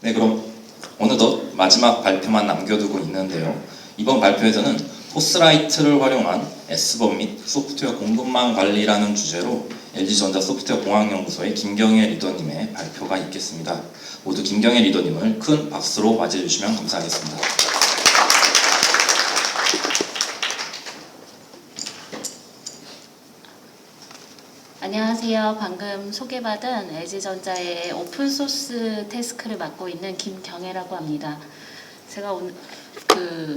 네, 그럼 어느덧 마지막 발표만 남겨두고 있는데요. 이번 발표에서는 포스라이트를 활용한 S번 및 소프트웨어 공급망 관리라는 주제로 LG전자 소프트웨어 공학연구소의 김경애 리더님의 발표가 있겠습니다. 모두 김경애 리더님을 큰 박수로 맞이해 주시면 감사하겠습니다. 안녕하세요. 방금 소개받은 LG전자의 오픈소스 태스크를 맡고 있는 김경애라고 합니다. 제가 오늘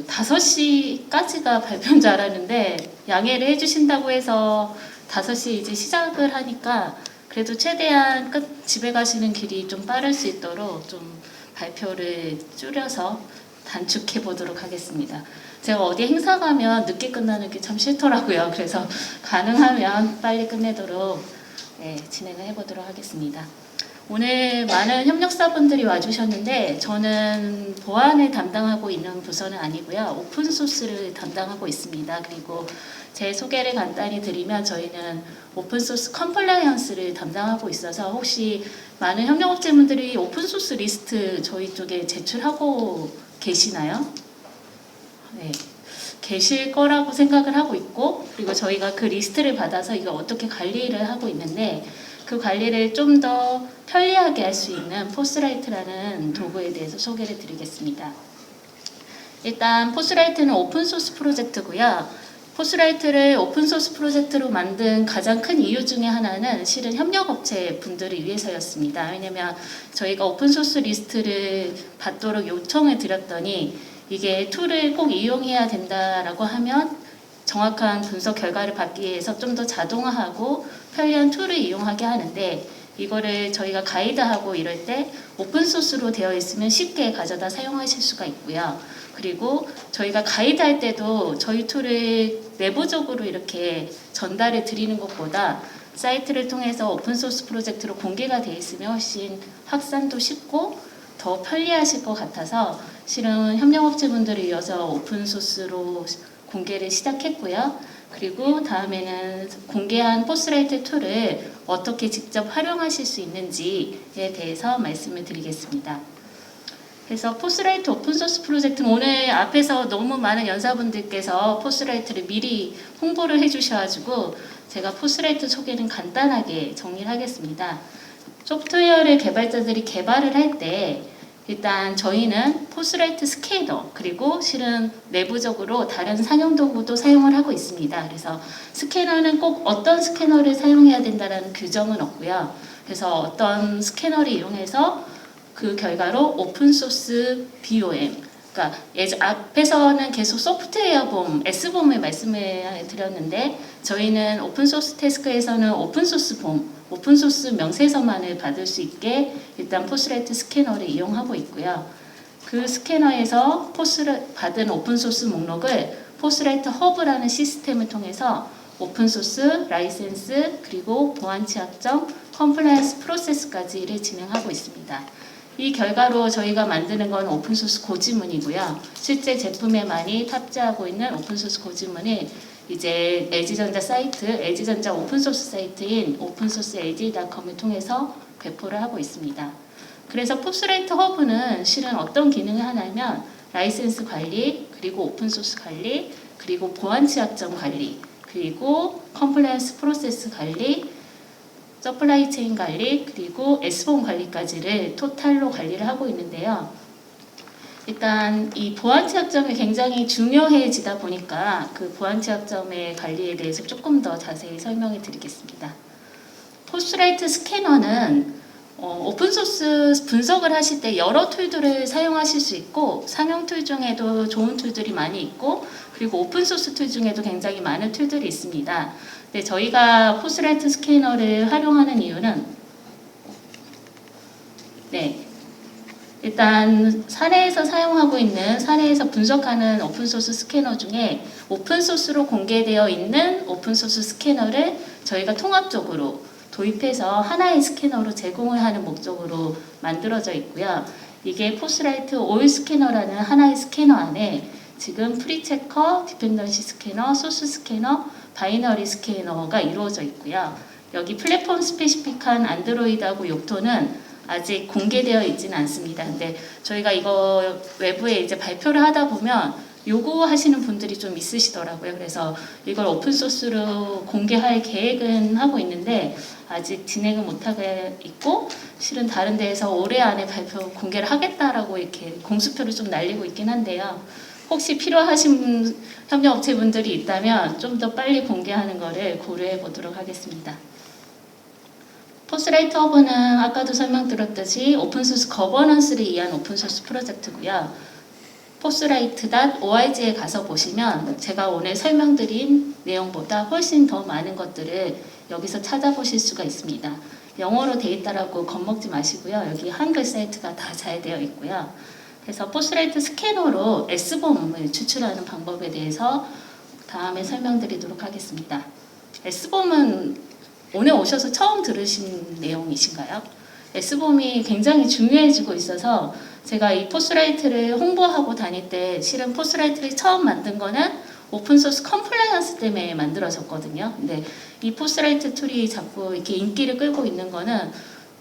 5시까지가 발표인 줄 알았는데 양해를 해주신다고 해서 5시 이제 시작을 하니까 그래도 최대한 집에 가시는 길이 좀 빠를 수 있도록 좀 발표를 줄여서 단축해 보도록 하겠습니다. 제가 어디 행사 가면 늦게 끝나는 게 참 싫더라고요. 그래서 가능하면 빨리 끝내도록 진행을 해보도록 하겠습니다. 오늘 많은 협력사분들이 와주셨는데 저는 보안을 담당하고 있는 부서는 아니고요. 오픈소스를 담당하고 있습니다. 그리고 제 소개를 간단히 드리면 저희는 오픈소스 컴플라이언스를 담당하고 있어서 혹시 많은 협력업체분들이 오픈소스 리스트 저희 쪽에 제출하고 계시나요? 네, 계실 거라고 생각을 하고 있고 그리고 저희가 그 리스트를 받아서 이걸 어떻게 관리를 하고 있는데 그 관리를 좀 더 편리하게 할 수 있는 포스라이트라는 도구에 대해서 소개를 드리겠습니다. 일단 포스라이트는 오픈소스 프로젝트고요. 포스라이트를 오픈소스 프로젝트로 만든 가장 큰 이유 중에 하나는 실은 협력업체 분들을 위해서였습니다. 왜냐하면 저희가 오픈소스 리스트를 받도록 요청을 드렸더니 이게 툴을 꼭 이용해야 된다라고 하면 정확한 분석 결과를 받기 위해서 좀 더 자동화하고 편리한 툴을 이용하게 하는데 이거를 저희가 가이드하고 이럴 때 오픈소스로 되어 있으면 쉽게 가져다 사용하실 수가 있고요. 그리고 저희가 가이드할 때도 저희 툴을 내부적으로 이렇게 전달해 드리는 것보다 사이트를 통해서 오픈소스 프로젝트로 공개가 되어 있으면 훨씬 확산도 쉽고 더 편리하실 것 같아서 실은 협력업체분들을 이어서 오픈소스로 공개를 시작했고요. 그리고 다음에는 공개한 포스라이트 툴을 어떻게 직접 활용하실 수 있는지에 대해서 말씀을 드리겠습니다. 그래서 포스라이트 오픈소스 프로젝트는 오늘 앞에서 너무 많은 연사분들께서 포스라이트를 미리 홍보를 해주셔가지고 제가 포스라이트 소개는 간단하게 정리를 하겠습니다. 소프트웨어를 개발자들이 개발을 할 때 일단 저희는 포스라이트 스캐너 그리고 실은 내부적으로 다른 상용 도구도 사용을 하고 있습니다. 그래서 스캐너는 꼭 어떤 스캐너를 사용해야 된다는 규정은 없고요. 그래서 어떤 스캐너를 이용해서 그 결과로 오픈소스 BOM 그러니까 앞에서는 계속 소프트웨어봄, S봄을 말씀을 드렸는데 저희는 오픈소스 태스크에서는 오픈소스 봄, 오픈소스 명세서만을 받을 수 있게 일단 포스라이트 스캐너를 이용하고 있고요. 그 스캐너에서 받은 오픈소스 목록을 포스라이트 허브라는 시스템을 통해서 오픈소스, 라이센스, 그리고 보안 취약점, 컴플라이언스 프로세스까지를 진행하고 있습니다. 이 결과로 저희가 만드는 건 오픈소스 고지문이고요. 실제 제품에 많이 탑재하고 있는 오픈소스 고지문이 이제 LG전자 사이트, LG전자 오픈소스 사이트인 opensourcelg.com을 통해서 배포를 하고 있습니다. 그래서 포스라이트 허브는 실은 어떤 기능을 하냐면 라이센스 관리, 그리고 오픈소스 관리, 그리고 보안 취약점 관리, 그리고 컴플라이언스 프로세스 관리, 서플라이 체인 관리, 그리고 S본 관리까지를 토탈로 관리를 하고 있는데요. 일단 이 보안 취약점이 굉장히 중요해지다 보니까 그 보안 취약점의 관리에 대해서 조금 더 자세히 설명해 드리겠습니다. 포스라이트 스캐너는 오픈소스 분석을 하실 때 여러 툴들을 사용하실 수 있고 상용 툴 중에도 좋은 툴들이 많이 있고 그리고 오픈소스 툴 중에도 굉장히 많은 툴들이 있습니다. 네, 저희가 포스라이트 스캐너를 활용하는 이유는 일단 사내에서 사용하고 있는 사내에서 분석하는 오픈소스 스캐너 중에 오픈소스로 공개되어 있는 오픈소스 스캐너를 저희가 통합적으로 도입해서 하나의 스캐너로 제공을 하는 목적으로 만들어져 있고요. 이게 포스라이트 올 스캐너라는 하나의 스캐너 안에 지금 프리체커, 디펜던시 스캐너, 소스 스캐너, 바이너리 스캐너가 이루어져 있고요. 여기 플랫폼 스페시픽한 안드로이드하고 욕토는 아직 공개되어 있지는 않습니다. 근데 저희가 이거 외부에 이제 발표를 하다 보면 요구하시는 분들이 좀 있으시더라고요. 그래서 이걸 오픈소스로 공개할 계획은 하고 있는데 아직 진행을 못하고 있고, 실은 다른 데에서 올해 안에 발표 공개를 하겠다라고 이렇게 공수표를 좀 날리고 있긴 한데요. 혹시 필요하신 협력업체분들이 있다면 좀 더 빨리 공개하는 거를 고려해 보도록 하겠습니다. 포스라이트 허브는 아까도 설명드렸듯이 오픈소스 거버넌스를 위한 오픈소스 프로젝트고요. 포스라이트.org에 가서 보시면 제가 오늘 설명드린 내용보다 훨씬 더 많은 것들을 여기서 찾아보실 수가 있습니다. 영어로 돼 있다라고 겁먹지 마시고요. 여기 한글 사이트가 다 잘 되어 있고요. 그래서 포스라이트 스캐너로 S봄을 추출하는 방법에 대해서 다음에 설명드리도록 하겠습니다. S봄은 오늘 오셔서 처음 들으신 내용이신가요? S봄이 굉장히 중요해지고 있어서 제가 이 포스라이트를 홍보하고 다닐 때 실은 포스라이트를 처음 만든 거는 오픈소스 컴플라이언스 때문에 만들어졌거든요. 근데 이 포스라이트 툴이 자꾸 이렇게 인기를 끌고 있는 거는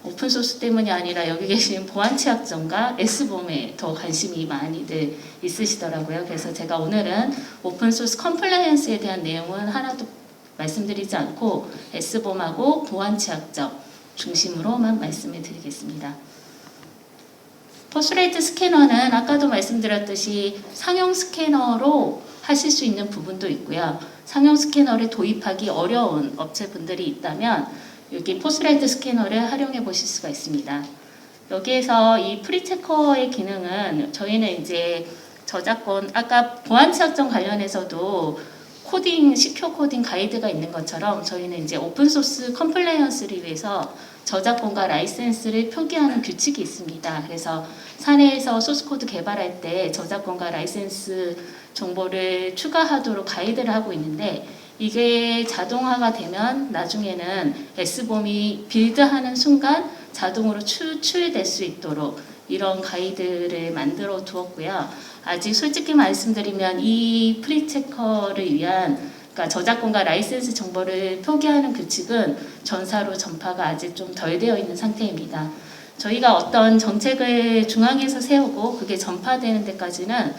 오픈소스 때문이 아니라 여기 계신 보안취약점과 S봄에 더 관심이 많이들 있으시더라고요. 그래서 제가 오늘은 오픈소스 컴플라이언스에 대한 내용은 하나도 말씀드리지 않고 S봄하고 보안취약점 중심으로만 말씀을 드리겠습니다. 포스라이트 스캐너는 아까도 말씀드렸듯이 상용 스캐너로 하실 수 있는 부분도 있고요. 상용 스캐너를 도입하기 어려운 업체분들이 있다면 여기 포스라이트 스캐너를 활용해 보실 수가 있습니다. 여기에서 이 프리체커의 기능은 저희는 이제 저작권, 아까 보안취약점 관련해서도 코딩, 시큐어 코딩 가이드가 있는 것처럼 저희는 이제 오픈소스 컴플라이언스를 위해서 저작권과 라이센스를 표기하는 규칙이 있습니다. 그래서 사내에서 소스코드 개발할 때 저작권과 라이센스 정보를 추가하도록 가이드를 하고 있는데 이게 자동화가 되면 나중에는 S봄이 빌드하는 순간 자동으로 추출될 수 있도록 이런 가이드를 만들어 두었고요. 아직 솔직히 말씀드리면 이 프리체커를 위한 그러니까 저작권과 라이센스 정보를 표기하는 규칙은 전사로 전파가 아직 좀 덜 되어 있는 상태입니다. 저희가 어떤 정책을 중앙에서 세우고 그게 전파되는 데까지는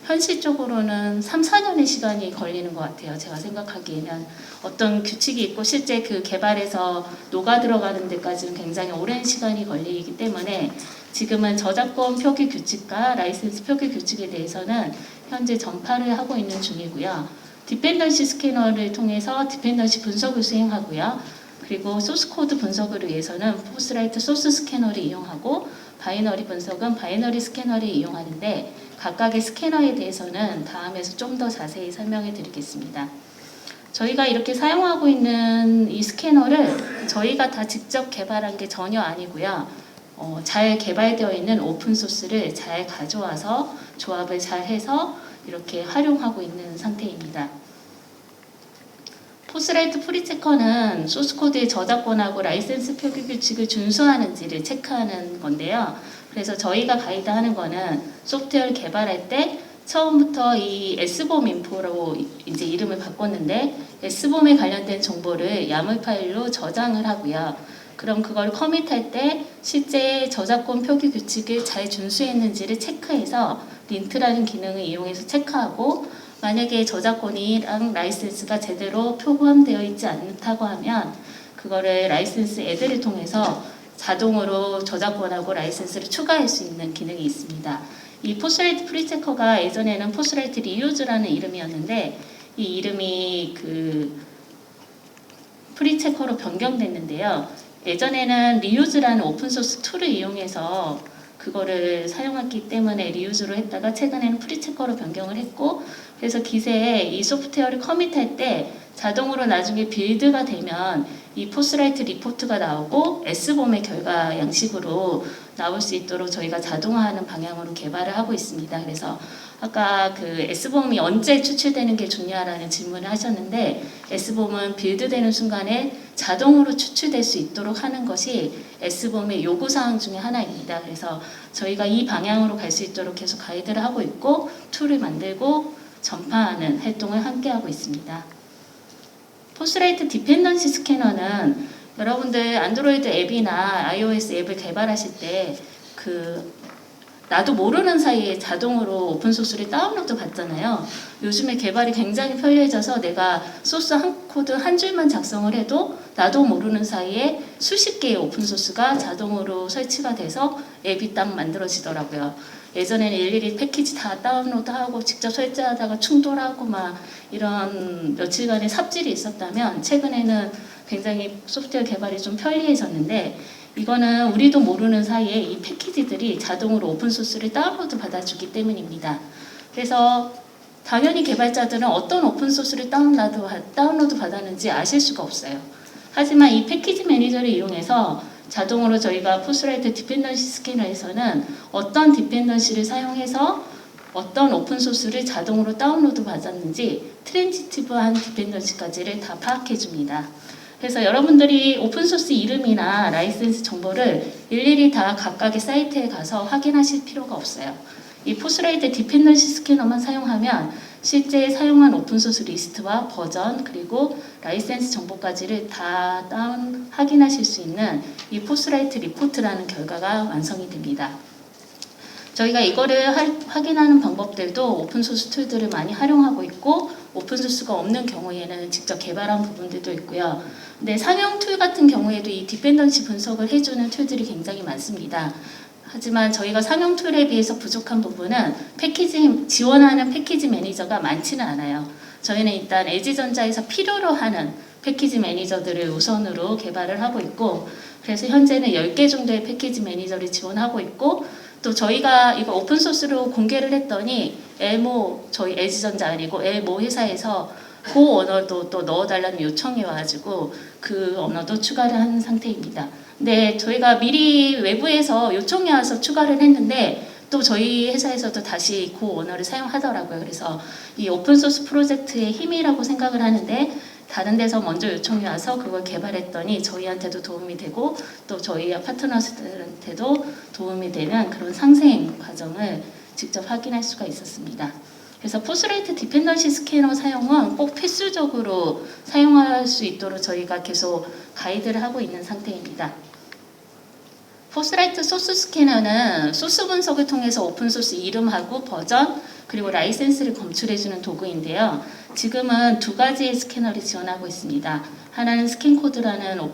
현실적으로는 3, 4년의 시간이 걸리는 것 같아요. 제가 생각하기에는 어떤 규칙이 있고 실제 그 개발에서 녹아 들어가는 데까지는 굉장히 오랜 시간이 걸리기 때문에 지금은 저작권 표기 규칙과 라이센스 표기 규칙에 대해서는 현재 전파를 하고 있는 중이고요. 디펜던시 스캐너를 통해서 디펜던시 분석을 수행하고요. 그리고 소스코드 분석을 위해서는 포스라이트 소스 스캐너를 이용하고 바이너리 분석은 바이너리 스캐너를 이용하는데 각각의 스캐너에 대해서는 다음에서 좀 더 자세히 설명해 드리겠습니다. 저희가 이렇게 사용하고 있는 이 스캐너를 저희가 다 직접 개발한 게 전혀 아니고요. 잘 개발되어 있는 오픈소스를 잘 가져와서 조합을 잘 해서 이렇게 활용하고 있는 상태입니다. 포스라이트 프리체커는 소스코드의 저작권하고 라이센스 표기 규칙을 준수하는지를 체크하는 건데요. 그래서 저희가 가이드하는 거는 소프트웨어를 개발할 때 처음부터 이 S봄 인포로 이제 이름을 바꿨는데 S봄에 관련된 정보를 야물 파일로 저장을 하고요. 그럼 그걸 커밋할 때 실제 저작권 표기 규칙을 잘 준수했는지를 체크해서 린트라는 기능을 이용해서 체크하고 만약에 저작권이랑 라이센스가 제대로 포함되어 있지 않다고 하면 그거를 라이센스 애드를 통해서 자동으로 저작권하고 라이센스를 추가할 수 있는 기능이 있습니다. 이 포스라이트 프리체커가 예전에는 포스라이트 리유즈라는 이름이었는데 이 이름이 그 프리체커로 변경됐는데요. 예전에는 리유즈라는 오픈소스 툴을 이용해서 그거를 사용했기 때문에 리유즈로 했다가 최근에는 프리체커로 변경을 했고 그래서 기세에 이 소프트웨어를 커밋할 때 자동으로 나중에 빌드가 되면 이 포스라이트 리포트가 나오고 S봄의 결과 양식으로 나올 수 있도록 저희가 자동화하는 방향으로 개발을 하고 있습니다. 그래서 아까 그 S봄이 언제 추출되는 게 좋냐라는 질문을 하셨는데 S봄은 빌드되는 순간에 자동으로 추출될 수 있도록 하는 것이 S봄의 요구사항 중에 하나입니다. 그래서 저희가 이 방향으로 갈 수 있도록 계속 가이드를 하고 있고 툴을 만들고 전파하는 활동을 함께 하고 있습니다. 포스라이트 디펜던시 스캐너는 여러분들 안드로이드 앱이나 iOS 앱을 개발하실 때 나도 모르는 사이에 자동으로 오픈소스를 다운로드 받잖아요. 요즘에 개발이 굉장히 편리해져서 내가 소스 코드 한 줄만 작성을 해도 나도 모르는 사이에 수십 개의 오픈소스가 자동으로 설치가 돼서 앱이 딱 만들어지더라고요. 예전에는 일일이 패키지 다 다운로드하고 직접 설치하다가 충돌하고 막 이런 며칠간의 삽질이 있었다면 최근에는 굉장히 소프트웨어 개발이 좀 편리해졌는데 이거는 우리도 모르는 사이에 이 패키지들이 자동으로 오픈소스를 다운로드 받아주기 때문입니다. 그래서 당연히 개발자들은 어떤 오픈소스를 다운로드 받았는지 아실 수가 없어요. 하지만 이 패키지 매니저를 이용해서 자동으로 저희가 포스라이트 디펜던시 스캐너에서는 어떤 디펜던시를 사용해서 어떤 오픈소스를 자동으로 다운로드 받았는지 트랜지티브한 디펜던시까지를 다 파악해 줍니다. 그래서 여러분들이 오픈소스 이름이나 라이센스 정보를 일일이 다 각각의 사이트에 가서 확인하실 필요가 없어요. 이 포스라이트 디펜던시 스캐너만 사용하면 실제 사용한 오픈소스 리스트와 버전 그리고 라이센스 정보까지를 다 확인하실 수 있는 이 포스라이트 리포트라는 결과가 완성이 됩니다. 저희가 이거를 확인하는 방법들도 오픈소스 툴들을 많이 활용하고 있고 오픈소스가 없는 경우에는 직접 개발한 부분들도 있고요. 근데 상용 툴 같은 경우에도 이 디펜던시 분석을 해주는 툴들이 굉장히 많습니다. 하지만 저희가 상용 툴에 비해서 부족한 부분은 지원하는 패키지 매니저가 많지는 않아요. 저희는 일단 LG전자에서 필요로 하는 패키지 매니저들을 우선으로 개발을 하고 있고 그래서 현재는 10개 정도의 패키지 매니저를 지원하고 있고 또 저희가 이거 오픈소스로 공개를 했더니 엘모 저희 LG전자 아니고 엘모 회사에서 그 언어도 또 넣어달라는 요청이 와가지고 그 언어도 추가를 한 상태입니다. 근데 저희가 미리 외부에서 요청이 와서 추가를 했는데 또 저희 회사에서도 다시 그 언어를 사용하더라고요. 그래서 이 오픈소스 프로젝트의 힘이라고 생각을 하는데 다른 데서 먼저 요청이 와서 그걸 개발했더니 저희한테도 도움이 되고 또 저희 파트너들한테도 도움이 되는 그런 상생 과정을 직접 확인할 수가 있었습니다. 그래서 포스라이트 디펜던시 스캐너 사용은 꼭 필수적으로 사용할 수 있도록 저희가 계속 가이드를 하고 있는 상태입니다. 포스라이트 소스 스캐너는 소스 분석을 통해서 오픈소스 이름하고 버전 그리고 라이센스를 검출해주는 도구인데요. 지금은 두 가지의 스캐너를 지원하고 있습니다. 하나는 스캔코드라는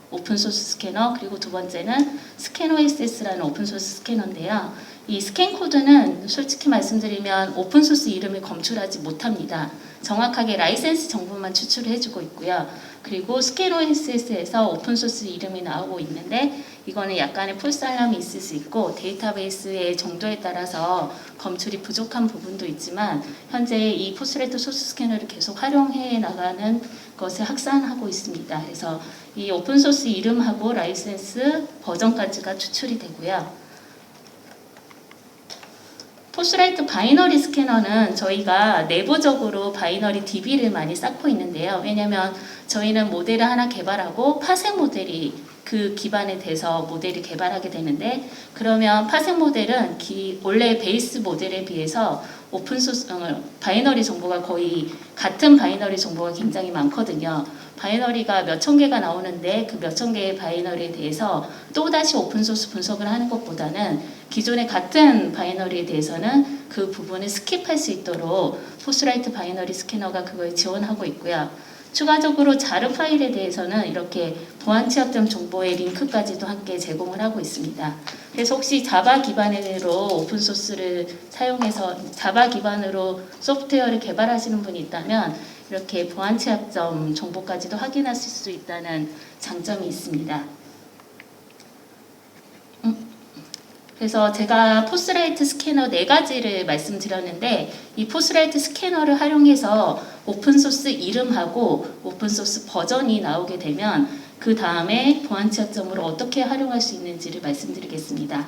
오픈소스 스캐너 그리고 두 번째는 스캔OSS라는 오픈소스 스캐너인데요. 이 스캔코드는 솔직히 말씀드리면 오픈소스 이름을 검출하지 못합니다. 정확하게 라이센스 정보만 추출을 해주고 있고요. 그리고 스캔OSS에서 오픈소스 이름이 나오고 있는데 이거는 약간의 폴살람이 있을 수 있고 데이터베이스의 정도에 따라서 검출이 부족한 부분도 있지만 현재 이 포스라이트 소스 스캐너를 계속 활용해 나가는 것을 확산하고 있습니다. 그래서 이 오픈소스 이름하고 라이센스 버전까지가 추출이 되고요. 포스라이트 바이너리 스캐너는 저희가 내부적으로 바이너리 DB를 많이 쌓고 있는데요. 왜냐하면 저희는 모델을 하나 개발하고 파생 모델이 그 기반에 대해서 모델을 개발하게 되는데 그러면 파생 모델은 원래 베이스 모델에 비해서 오픈소스 바이너리 정보가 거의 같은 바이너리 정보가 굉장히 많거든요. 바이너리가 몇천 개가 나오는데 그 몇천 개의 바이너리에 대해서 또다시 오픈소스 분석을 하는 것보다는 기존의 같은 바이너리에 대해서는 그 부분을 스킵할 수 있도록 포스라이트 바이너리 스캐너가 그걸 지원하고 있고요. 추가적으로 자르 파일에 대해서는 이렇게 보안 취약점 정보의 링크까지도 함께 제공을 하고 있습니다. 그래서 혹시 자바 기반으로 오픈소스를 사용해서 자바 기반으로 소프트웨어를 개발하시는 분이 있다면 이렇게 보안 취약점 정보까지도 확인하실 수 있다는 장점이 있습니다. 그래서 제가 포스라이트 스캐너 4가지를 말씀드렸는데 이 포스라이트 스캐너를 활용해서 오픈소스 이름하고 오픈소스 버전이 나오게 되면 그 다음에 보안 취약점으로 어떻게 활용할 수 있는지를 말씀드리겠습니다.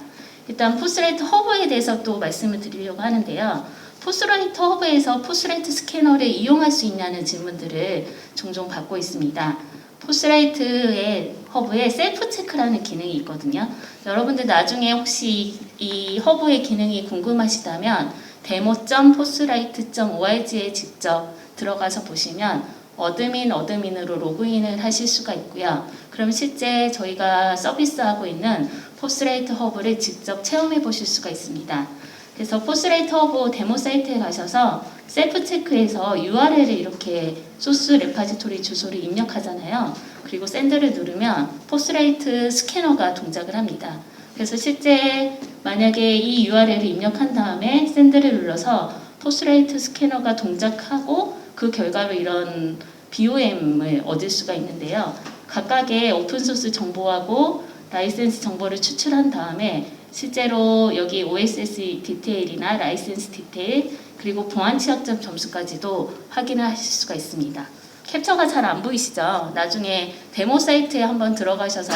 일단 포스라이트 허브에 대해서 또 말씀을 드리려고 하는데요. 포스라이트 허브에서 포스라이트 스캐너를 이용할 수 있냐는 질문들을 종종 받고 있습니다. 포스라이트의 허브에 셀프 체크라는 기능이 있거든요. 여러분들 나중에 혹시 이 허브의 기능이 궁금하시다면 demo.postwrite.org에 직접 들어가서 보시면 어드민으로 로그인을 하실 수가 있고요. 그럼 실제 저희가 서비스하고 있는 포스라이트 허브를 직접 체험해 보실 수가 있습니다. 그래서 포스라이트 허브 데모 사이트에 가셔서 셀프 체크에서 URL을 이렇게 소스 레파지토리 주소를 입력하잖아요. 그리고 샌드를 누르면 포스라이트 스캐너가 동작을 합니다. 그래서 실제 만약에 이 URL을 입력한 다음에 샌드를 눌러서 포스라이트 스캐너가 동작하고 그 결과로 이런 BOM을 얻을 수가 있는데요. 각각의 오픈소스 정보하고 라이센스 정보를 추출한 다음에 실제로 여기 OSS 디테일이나 라이센스 디테일 그리고 보안 취약점 점수까지도 확인을 하실 수가 있습니다. 캡처가 잘 안 보이시죠? 나중에 데모 사이트에 한번 들어가셔서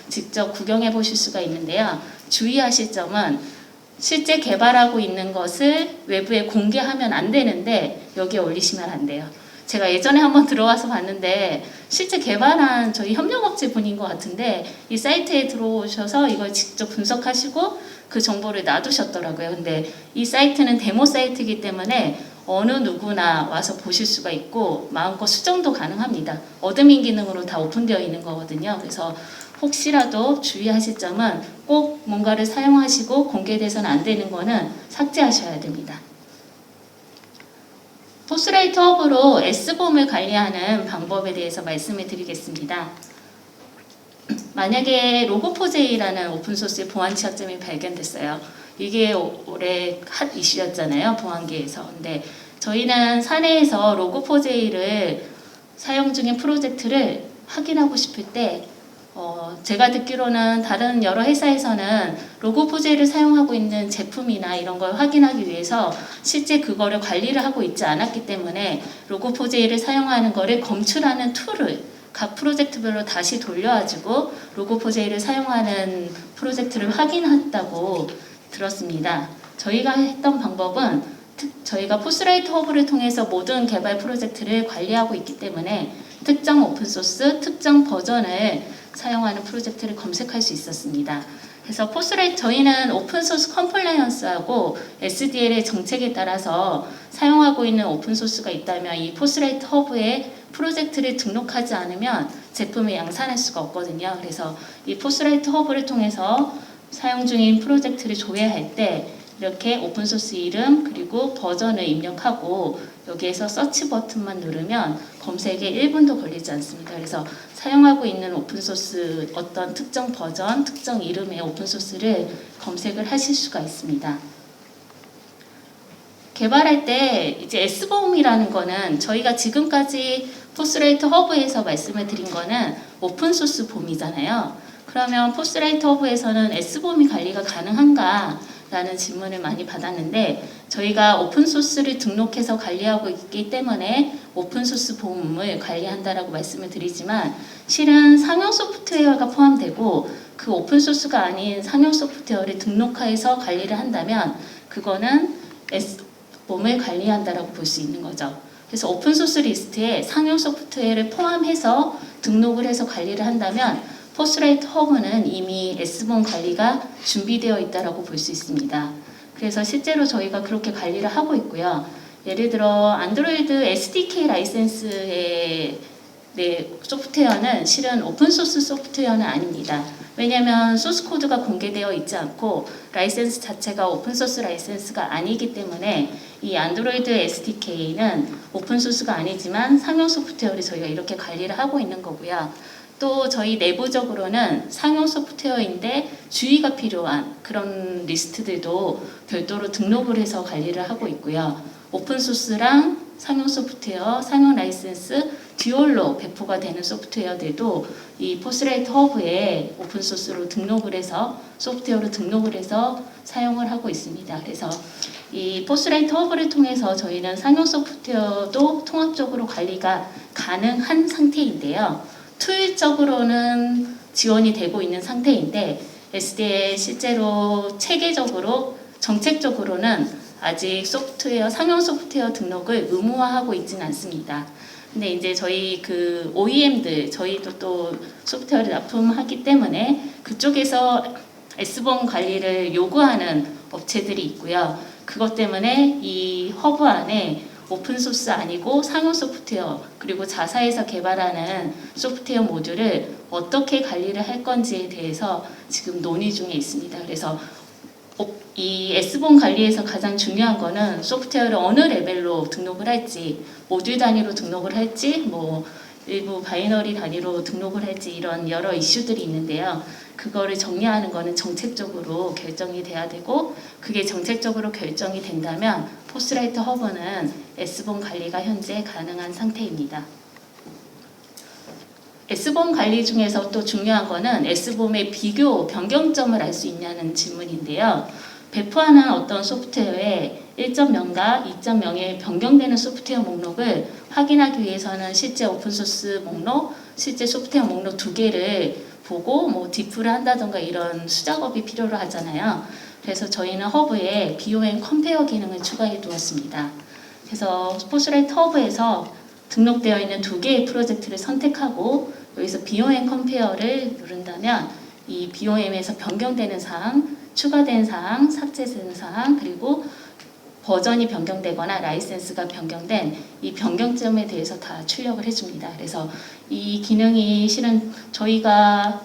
직접 구경해 보실 수가 있는데요. 주의하실 점은 실제 개발하고 있는 것을 외부에 공개하면 안 되는데 여기에 올리시면 안 돼요. 제가 예전에 한번 들어와서 봤는데 실제 개발한 저희 협력업체 분인 것 같은데 이 사이트에 들어오셔서 이걸 직접 분석하시고 그 정보를 놔두셨더라고요. 근데 이 사이트는 데모 사이트이기 때문에 어느 누구나 와서 보실 수가 있고 마음껏 수정도 가능합니다. 어드민 기능으로 다 오픈되어 있는 거거든요. 그래서 혹시라도 주의하실 점은 꼭 뭔가를 사용하시고 공개돼서는 안 되는 거는 삭제하셔야 됩니다. 포스라이트 허브로 S봄을 관리하는 방법에 대해서 말씀을 드리겠습니다. 만약에 로고4j라는 오픈소스의 보안 취약점이 발견됐어요. 이게 올해 핫 이슈였잖아요. 보안계에서. 근데 저희는 사내에서 로고4j를 사용 중인 프로젝트를 확인하고 싶을 때 제가 듣기로는 다른 여러 회사에서는 로고4j를 사용하고 있는 제품이나 이런 걸 확인하기 위해서 실제 그거를 관리를 하고 있지 않았기 때문에 로고4j를 사용하는 거를 검출하는 툴을 각 프로젝트별로 다시 돌려가지고 로고4j를 사용하는 프로젝트를 확인했다고 들었습니다. 저희가 했던 방법은 저희가 포스라이트 허브를 통해서 모든 개발 프로젝트를 관리하고 있기 때문에 특정 오픈소스, 특정 버전을 사용하는 프로젝트를 검색할 수 있었습니다. 그래서 포스라이트 저희는 오픈소스 컴플라이언스하고 SDL의 정책에 따라서 사용하고 있는 오픈소스가 있다면 이 포스라이트 허브에 프로젝트를 등록하지 않으면 제품을 양산할 수가 없거든요. 그래서 이 포스라이트 허브를 통해서 사용 중인 프로젝트를 조회할 때 이렇게 오픈소스 이름 그리고 버전을 입력하고 여기에서 서치 버튼만 누르면 검색에 1분도 걸리지 않습니다. 그래서 사용하고 있는 오픈소스 어떤 특정 버전, 특정 이름의 오픈소스를 검색을 하실 수가 있습니다. 개발할 때 이제 S봄이라는 거는 저희가 지금까지 포스라이트 허브에서 말씀을 드린 거는 오픈소스 봄이잖아요. 그러면 포스라이트 허브에서는 S봄이 관리가 가능한가? 라는 질문을 많이 받았는데 저희가 오픈소스를 등록해서 관리하고 있기 때문에 오픈소스 봄을 관리한다라고 말씀을 드리지만 실은 상용 소프트웨어가 포함되고 그 오픈소스가 아닌 상용 소프트웨어를 등록해서 관리를 한다면 그거는 봄을 관리한다라고 볼 수 있는 거죠. 그래서 오픈소스 리스트에 상용 소프트웨어를 포함해서 등록을 해서 관리를 한다면 포스라이트 허브는 이미 S봄 관리가 준비되어 있다고 볼 수 있습니다. 그래서 실제로 저희가 그렇게 관리를 하고 있고요. 예를 들어 안드로이드 SDK 라이센스의 소프트웨어는 실은 오픈소스 소프트웨어는 아닙니다. 왜냐하면 소스코드가 공개되어 있지 않고 라이센스 자체가 오픈소스 라이센스가 아니기 때문에 이 안드로이드 SDK는 오픈소스가 아니지만 상용 소프트웨어를 저희가 이렇게 관리를 하고 있는 거고요. 또 저희 내부적으로는 상용 소프트웨어인데 주의가 필요한 그런 리스트들도 별도로 등록을 해서 관리를 하고 있고요. 오픈소스랑 상용 소프트웨어, 상용 라이센스 듀얼로 배포가 되는 소프트웨어들도 이 포스라이트 허브에 오픈소스로 등록을 해서 소프트웨어로 등록을 해서 사용을 하고 있습니다. 그래서 이 포스라이트 허브를 통해서 저희는 상용 소프트웨어도 통합적으로 관리가 가능한 상태인데요. 툴적으로는 지원이 되고 있는 상태인데 SDL 실제로 체계적으로 정책적으로는 아직 소프트웨어 상용 소프트웨어 등록을 의무화하고 있지는 않습니다. 근데 이제 저희 그 OEM들 저희도 또 소프트웨어를 납품하기 때문에 그쪽에서 S봄 관리를 요구하는 업체들이 있고요. 그것 때문에 이 허브 안에 오픈소스 아니고 상용 소프트웨어 그리고 자사에서 개발하는 소프트웨어 모듈을 어떻게 관리를 할 건지에 대해서 지금 논의 중에 있습니다. 그래서 이 S본 관리에서 가장 중요한 거는 소프트웨어를 어느 레벨로 등록을 할지, 모듈 단위로 등록을 할지, 뭐 일부 바이너리 단위로 등록을 할지 이런 여러 이슈들이 있는데요. 그거를 정리하는 거는 정책적으로 결정이 돼야 되고, 그게 정책적으로 결정이 된다면 포스라이트 허브는 S본 관리가 현재 가능한 상태입니다. S본 관리 중에서 또 중요한 거는 S본의 비교 변경점을 알 수 있냐는 질문인데요. 배포하는 어떤 소프트웨어에 1.0과 2.0에 변경되는 소프트웨어 목록을 확인하기 위해서는 실제 오픈소스 목록, 실제 소프트웨어 목록 두 개를 보고 뭐 디프를 한다던가 이런 수작업이 필요로 하잖아요. 그래서 저희는 허브에 BOM 컴페어 기능을 추가해 두었습니다. 그래서 포스라이트 허브에서 등록되어 있는 두 개의 프로젝트를 선택하고 여기서 BOM 컴페어를 누른다면 이 BOM에서 변경되는 사항, 추가된 사항, 삭제된 사항, 그리고 버전이 변경되거나 라이센스가 변경된 이 변경점에 대해서 다 출력을 해줍니다. 그래서 이 기능이 실은 저희가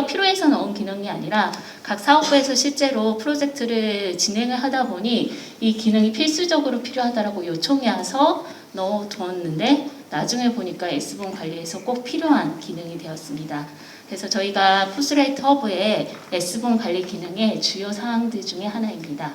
필요해서 넣은 기능이 아니라 각 사업부에서 실제로 프로젝트를 진행을 하다 보니 이 기능이 필수적으로 필요하다고 요청이 와서 넣어두었는데 나중에 보니까 S본 관리에서 꼭 필요한 기능이 되었습니다. 그래서 저희가 포스라이트 허브의 S본 관리 기능의 주요 사항들 중에 하나입니다.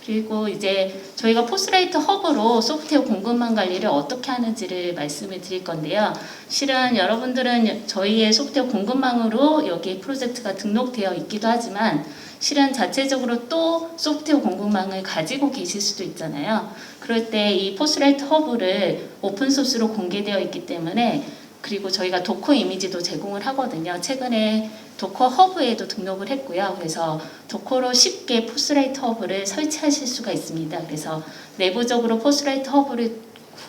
그리고 이제 저희가 포스라이트 허브로 소프트웨어 공급망 관리를 어떻게 하는지를 말씀을 드릴 건데요. 실은 여러분들은 저희의 소프트웨어 공급망으로 여기 프로젝트가 등록되어 있기도 하지만 실은 자체적으로 또 소프트웨어 공급망을 가지고 계실 수도 있잖아요. 그럴 때 이 포스라이트 허브를 오픈소스로 공개되어 있기 때문에 그리고 저희가 도커 이미지도 제공을 하거든요. 최근에 도커 허브에도 등록을 했고요. 그래서 도커로 쉽게 포스라이트 허브를 설치하실 수가 있습니다. 그래서 내부적으로 포스라이트 허브를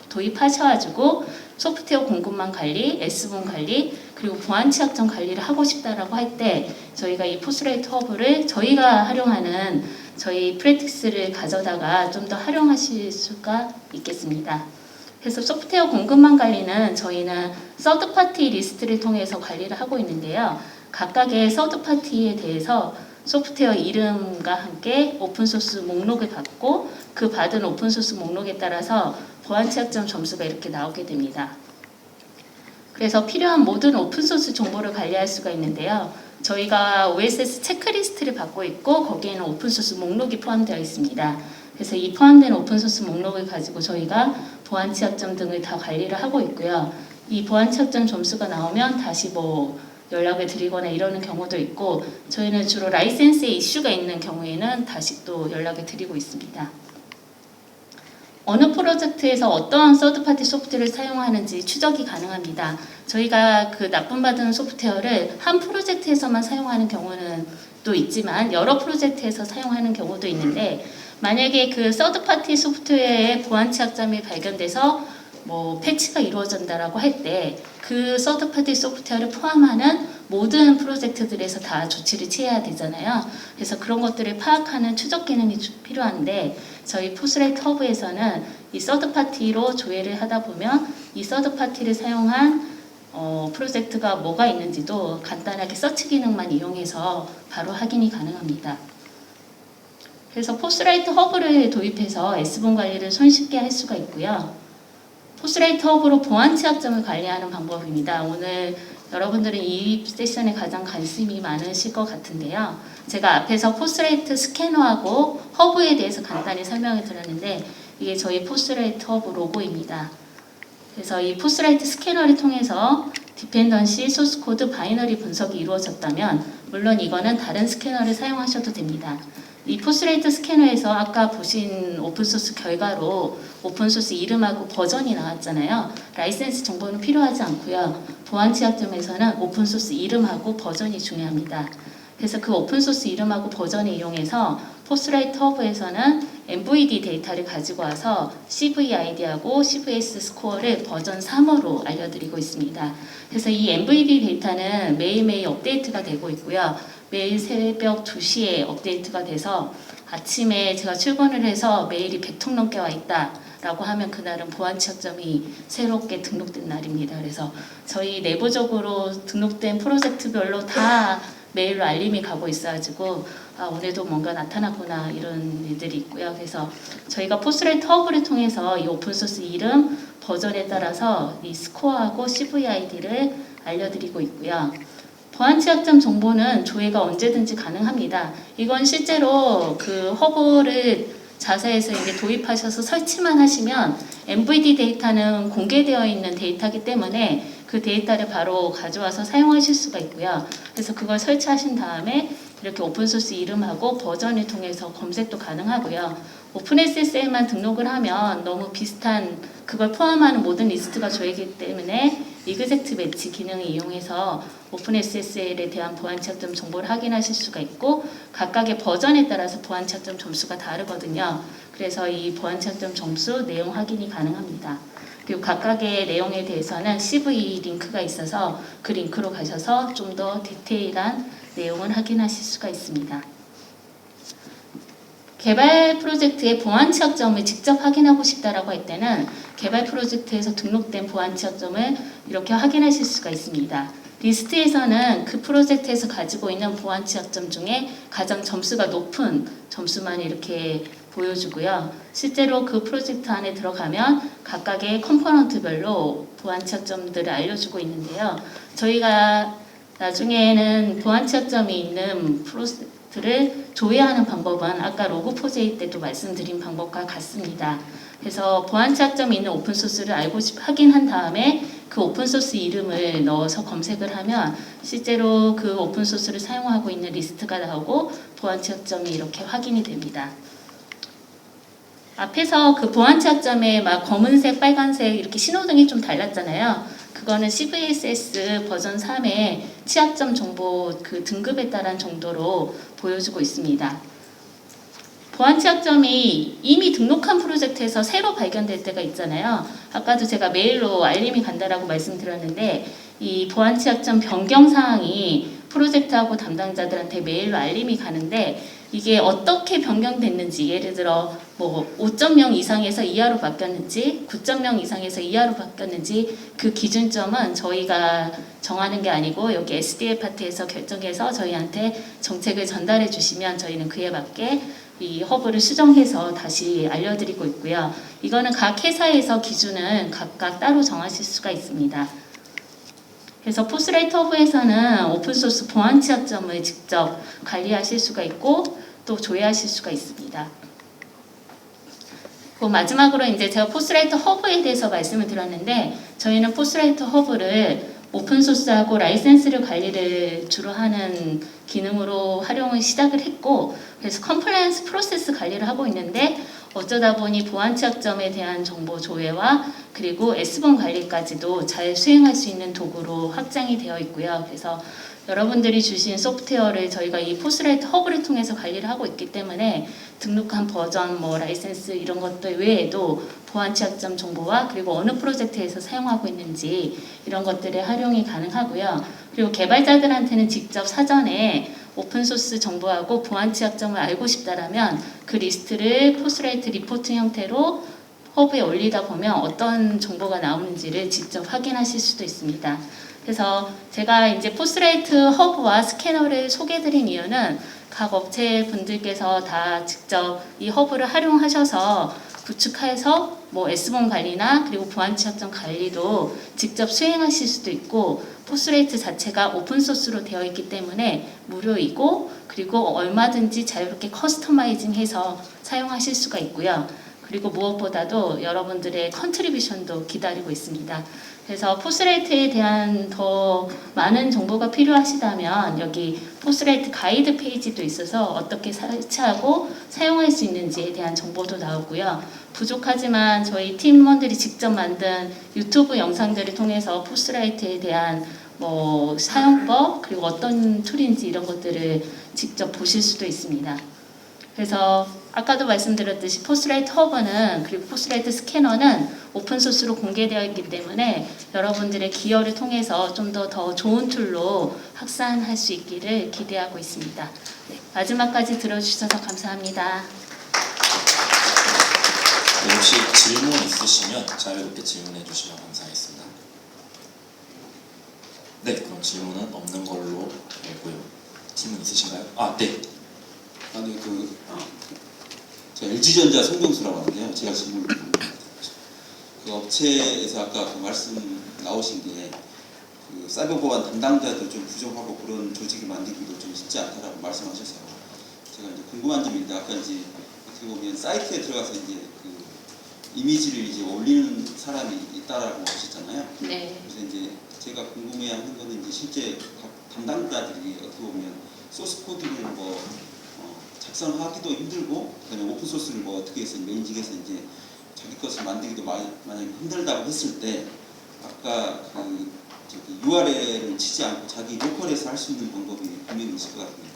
도입하셔가지고 소프트웨어 공급망 관리, S본 관리, 그리고 보안 취약점 관리를 하고 싶다라고 할 때 저희가 이 포스라이트 허브를 저희가 활용하는 저희 프랙티스를 가져다가 좀 더 활용하실 수가 있겠습니다. 그래서 소프트웨어 공급망 관리는 저희는 서드파티 리스트를 통해서 관리를 하고 있는데요. 각각의 서드파티에 대해서 소프트웨어 이름과 함께 오픈소스 목록을 받고 그 받은 오픈소스 목록에 따라서 보안 취약점 점수가 이렇게 나오게 됩니다. 그래서 필요한 모든 오픈소스 정보를 관리할 수가 있는데요. 저희가 OSS 체크리스트를 받고 있고 거기에는 오픈소스 목록이 포함되어 있습니다. 그래서 이 포함된 오픈소스 목록을 가지고 저희가 보안 취약점 등을 다 관리를 하고 있고요. 이 보안 취약점 점수가 나오면 다시 뭐 연락을 드리거나 이러는 경우도 있고 저희는 주로 라이센스에 이슈가 있는 경우에는 다시 또 연락을 드리고 있습니다. 어느 프로젝트에서 어떠한 서드파티 소프트웨어를 사용하는지 추적이 가능합니다. 저희가 그 납품받은 소프트웨어를 한 프로젝트에서만 사용하는 경우는 또 있지만 여러 프로젝트에서 사용하는 경우도 있는데 만약에 그 서드파티 소프트웨어의 보안 취약점이 발견돼서 뭐 패치가 이루어진다라고 할 때 그 서드파티 소프트웨어를 포함하는 모든 프로젝트들에서 다 조치를 취해야 되잖아요. 그래서 그런 것들을 파악하는 추적 기능이 필요한데 저희 포스라이트 허브에서는 이 서드파티로 조회를 하다 보면 이 서드파티를 사용한 프로젝트가 뭐가 있는지도 간단하게 서치 기능만 이용해서 바로 확인이 가능합니다. 그래서 포스라이트 허브를 도입해서 S본 관리를 손쉽게 할 수가 있고요. 포스라이트 허브로 보안 취약점을 관리하는 방법입니다. 오늘 여러분들은 이 세션에 가장 관심이 많으실 것 같은데요. 제가 앞에서 포스라이트 스캐너하고 허브에 대해서 간단히 설명을 드렸는데 이게 저희 포스라이트 허브 로고입니다. 그래서 이 포스라이트 스캐너를 통해서 디펜던시, 소스코드, 바이너리 분석이 이루어졌다면 물론 이거는 다른 스캐너를 사용하셔도 됩니다. 이 포스라이트 스캐너에서 아까 보신 오픈소스 결과로 오픈소스 이름하고 버전이 나왔잖아요. 라이센스 정보는 필요하지 않고요. 보안 취약점에서는 오픈소스 이름하고 버전이 중요합니다. 그래서 그 오픈소스 이름하고 버전을 이용해서 포스라이트 허브에서는 MVD 데이터를 가지고 와서 CVID하고 CVS 스코어를 버전 3으로 알려드리고 있습니다. 그래서 이 MVD 데이터는 매일매일 업데이트가 되고 있고요. 매일 새벽 2시에 업데이트가 돼서 아침에 제가 출근을 해서 메일이 100통 넘게 와 있다라고 하면 그날은 보안 취약점이 새롭게 등록된 날입니다. 그래서 저희 내부적으로 등록된 프로젝트별로 다 메일로 알림이 가고 있어가지고 오늘도 뭔가 나타났구나 이런 일들이 있고요. 그래서 저희가 포스라이트 허브를 통해서 이 오픈소스 이름, 버전에 따라서 이 스코어하고 CVID를 알려드리고 있고요. 보안 취약점 정보는 조회가 언제든지 가능합니다. 이건 실제로 그 허브를 자사에서 이제 도입하셔서 설치만 하시면 MVD 데이터는 공개되어 있는 데이터이기 때문에 그 데이터를 바로 가져와서 사용하실 수가 있고요. 그래서 그걸 설치하신 다음에 이렇게 오픈소스 이름하고 버전을 통해서 검색도 가능하고요. 오픈SSL만 등록을 하면 너무 비슷한 그걸 포함하는 모든 리스트가 조회되기 때문에 이그젝트 매치 기능을 이용해서 오픈SSL에 대한 보안 취약점 정보를 확인하실 수가 있고 각각의 버전에 따라서 보안 취약점 점수가 다르거든요. 그래서 이 보안 취약점 점수 내용 확인이 가능합니다. 그리고 각각의 내용에 대해서는 CV 링크가 있어서 그 링크로 가셔서 좀 더 디테일한 내용을 확인하실 수가 있습니다. 개발 프로젝트의 보안 취약점을 직접 확인하고 싶다라고 할 때는 개발 프로젝트에서 등록된 보안 취약점을 이렇게 확인하실 수가 있습니다. 리스트에서는 그 프로젝트에서 가지고 있는 보안 취약점 중에 가장 점수가 높은 점수만 이렇게 보여주고요. 실제로 그 프로젝트 안에 들어가면 각각의 컴포넌트별로 보안 취약점들을 알려주고 있는데요. 저희가 나중에는 보안 취약점이 있는 프로젝트를 조회하는 방법은 아까 로그4j 때도 말씀드린 방법과 같습니다. 그래서 보안 취약점이 있는 오픈소스를 확인한 다음에 그 오픈소스 이름을 넣어서 검색을 하면 실제로 그 오픈소스를 사용하고 있는 리스트가 나오고 보안 취약점이 이렇게 확인이 됩니다. 앞에서 그 보안 취약점에 막 검은색, 빨간색 이렇게 신호등이 좀 달랐잖아요. 그거는 CVSS 버전 3의 취약점 정보 그 등급에 따른 정도로 보여주고 있습니다. 보안 취약점이 이미 등록한 프로젝트에서 새로 발견될 때가 있잖아요. 아까도 제가 메일로 알림이 간다라고 말씀드렸는데 이 보안 취약점 변경 사항이 프로젝트하고 담당자들한테 메일로 알림이 가는데 이게 어떻게 변경됐는지 예를 들어 뭐 5.0 이상에서 이하로 바뀌었는지 9.0 이상에서 이하로 바뀌었는지 그 기준점은 저희가 정하는 게 아니고 여기 SDL 파트에서 결정해서 저희한테 정책을 전달해 주시면 저희는 그에 맞게 이 허브를 수정해서 다시 알려드리고 있고요. 이거는 각 회사에서 기준은 각각 따로 정하실 수가 있습니다. 그래서 포스라이트 허브에서는 오픈소스 보안 취약점을 직접 관리하실 수가 있고 또 조회하실 수가 있습니다. 그 마지막으로 이제 제가 포스라이트 허브에 대해서 말씀을 드렸는데 저희는 포스라이트 허브를 오픈소스하고 라이센스를 관리를 주로 하는 기능으로 활용을 시작을 했고 그래서 컴플라이언스 프로세스 관리를 하고 있는데 어쩌다 보니 보안 취약점에 대한 정보 조회와 그리고 S본 관리까지도 잘 수행할 수 있는 도구로 확장이 되어 있고요. 그래서 여러분들이 주신 소프트웨어를 저희가 이 포스라이트 허브를 통해서 관리를 하고 있기 때문에 등록한 버전, 뭐 라이센스 이런 것들 외에도 보안 취약점 정보와 그리고 어느 프로젝트에서 사용하고 있는지 이런 것들의 활용이 가능하고요. 그리고 개발자들한테는 직접 사전에 오픈소스 정보하고 보안 취약점을 알고 싶다라면 그 리스트를 포스라이트 리포트 형태로 허브에 올리다 보면 어떤 정보가 나오는지를 직접 확인하실 수도 있습니다. 그래서 제가 이제 포스라이트 허브와 스캐너를 소개해드린 이유는 각 업체 분들께서 다 직접 이 허브를 활용하셔서 구축해서 뭐 S본 관리나 그리고 보안 취약점 관리도 직접 수행하실 수도 있고 포스라이트 자체가 오픈소스로 되어 있기 때문에 무료이고 그리고 얼마든지 자유롭게 커스터마이징해서 사용하실 수가 있고요. 그리고 무엇보다도 여러분들의 컨트리뷰션도 기다리고 있습니다. 그래서 포스라이트에 대한 더 많은 정보가 필요하시다면 여기 포스라이트 가이드 페이지도 있어서 어떻게 설치하고 사용할 수 있는지에 대한 정보도 나오고요. 부족하지만 저희 팀원들이 직접 만든 유튜브 영상들을 통해서 포스라이트에 대한 뭐 사용법 그리고 어떤 툴인지 이런 것들을 직접 보실 수도 있습니다. 그래서 아까도 말씀드렸듯이 포스라이트 허브는 그리고 포스라이트 스캐너는 오픈소스로 공개되어 있기 때문에 여러분들의 기여를 통해서 좀 더 좋은 툴로 확산할 수 있기를 기대하고 있습니다. 네, 마지막까지 들어주셔서 감사합니다. 네, 혹시 질문 있으시면 자유롭게 질문해 주시면 감사하겠습니다. 네, 그럼 질문은 없는 걸로 알고요. 질문 있으신가요? 아, 네. 아니 저 LG전자 송병수라고 하는데요. 제가 질문을 그 업체에서 아까 그 말씀 나오신 게 그 사이버 보안 담당자도 좀 부족하고 그런 조직을 만들기도 좀 쉽지 않다라고 말씀하셔서 제가 이제 궁금한 점이 있는데 아까 이제 어떻게 보면 사이트에 들어가서 이제 그 이미지를 이제 올리는 사람이 있다라고 하셨잖아요. 네. 그래서 이제 제가 궁금해하는 거는 이제 실제 각 담당자들이 어떻게 보면 소스 코드를 뭐 작성하기도 힘들고 그다음에 오픈 소스를 뭐 어떻게 해서 매니직에서 이제 자기 것을 만들기도 만약에 힘들다고 했을 때 아까 그 저기 URL을 치지 않고 자기 로컬에서 할 수 있는 방법이 분명히 있을 것 같은데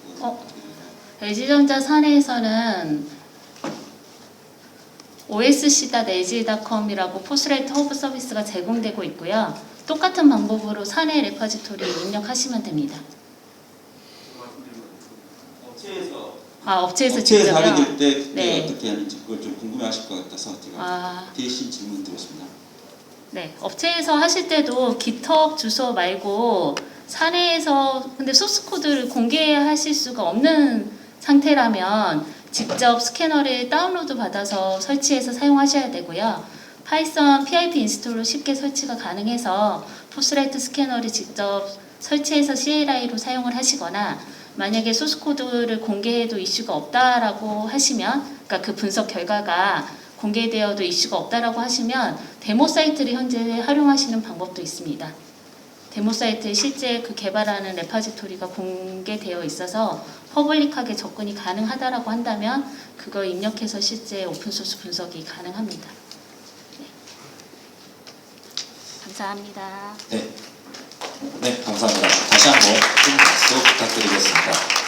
LG전자 사내에서는 osc.lg.com이라고 포스라이트 허브 서비스가 제공되고 있고요. 똑같은 방법으로 사내 레퍼지토리 입력하시면 됩니다. 업체에서 직접요? 하게 될 때 네. 어떻게 하는지 그걸 좀 궁금해하실 것 같아서 제가 대신 질문 드렸습니다. 네, 업체에서 하실 때도 GitHub 주소 말고 사내에서 근데 소스 코드를 공개하실 수가 없는 상태라면 직접 스캐너를 다운로드 받아서 설치해서 사용하셔야 되고요. 파이썬 PIP 인스톨로 쉽게 설치가 가능해서 포스라이트 스캐너를 직접 설치해서 CLI로 사용을 하시거나 만약에 소스 코드를 공개해도 이슈가 없다라고 하시면 그러니까 그 분석 결과가 공개되어도 이슈가 없다라고 하시면 데모 사이트를 현재 활용하시는 방법도 있습니다. 데모 사이트에 실제 그 개발하는 레파지토리가 공개되어 있어서 퍼블릭하게 접근이 가능하다라고 한다면 그걸 입력해서 실제 오픈소스 분석이 가능합니다. 네. 감사합니다. 네, 감사합니다. 다시 한번 큰 박수 부탁드리겠습니다.